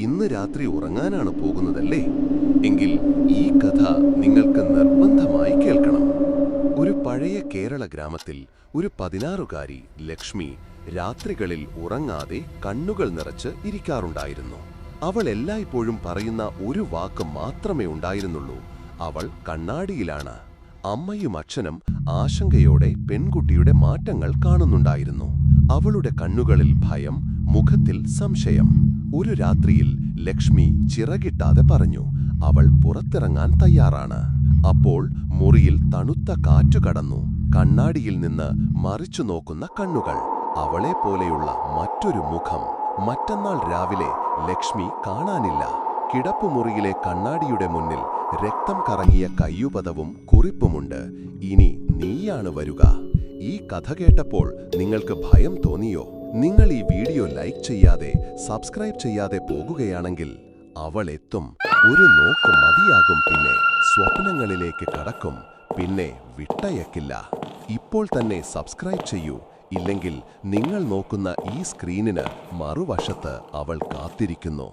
ഇന്ന് രാത്രി ഉറങ്ങാനാണ് പോകുന്നതല്ലേ? എങ്കിൽ ഈ കഥ നിങ്ങൾക്ക് നിർബന്ധമായി കേൾക്കണം. ഒരു പഴയ കേരള ഗ്രാമത്തിൽ ഒരു 16കാരി ലക്ഷ്മി രാത്രികളിൽ ഉറങ്ങാതെ കണ്ണുകൾ നിറച്ച് ഇരിക്കാറുണ്ടായിരുന്നു. അവൾ എല്ലായ്പ്പോഴും പറയുന്ന ഒരു വാക്ക് മാത്രമേ ഉണ്ടായിരുന്നുള്ളൂ: അവൾ കണ്ണാടിയിലാണ്. അമ്മയും അച്ഛനും ആശങ്കയോടെ പെൺകുട്ടിയുടെ മാറ്റങ്ങൾ കാണുന്നുണ്ടായിരുന്നു. അവളുടെ കണ്ണുകളിൽ ഭയം, മുഖത്തിൽ സംശയം. ഒരു രാത്രിയിൽ ലക്ഷ്മി ചിറകിട്ടാതെ പറഞ്ഞു, അവൾ പുറത്തിറങ്ങാൻ തയ്യാറാണ്. അപ്പോൾ മുറിയിൽ തണുത്ത കാറ്റു കടന്നു. കണ്ണാടിയിൽ നിന്ന് മറിച്ചു നോക്കുന്ന കണ്ണുകൾ, അവളെ പോലെയുള്ള മറ്റൊരു മുഖം. മറ്റന്നാൾ രാവിലെ ലക്ഷ്മി കാണാനില്ല. കിടപ്പുമുറിയിലെ കണ്ണാടിയുടെ മുന്നിൽ രക്തം കറങ്ങിയ കയ്യുപദവും കുറിപ്പുമുണ്ട്: ഇനി നീയാണ് വരുക. ഈ കഥ കേട്ടപ്പോൾ നിങ്ങൾക്ക് ഭയം തോന്നിയോ? നിങ്ങൾ ഈ വീഡിയോ ലൈക്ക് ചെയ്യാതെ സബ്സ്ക്രൈബ് ചെയ്യാതെ പോകുകയാണെങ്കിൽ അവൾ എത്തും. ഒരു നോക്ക് മതിയാകും, പിന്നെ സ്വപ്നങ്ങളിലേക്ക് കടക്കും, പിന്നെ വിട്ടയക്കില്ല. ഇപ്പോൾ തന്നെ സബ്സ്ക്രൈബ് ചെയ്യൂ, ഇല്ലെങ്കിൽ നിങ്ങൾ നോക്കുന്ന ഈ സ്ക്രീനിന് മറുവശത്ത് അവൾ കാത്തിരിക്കുന്നു.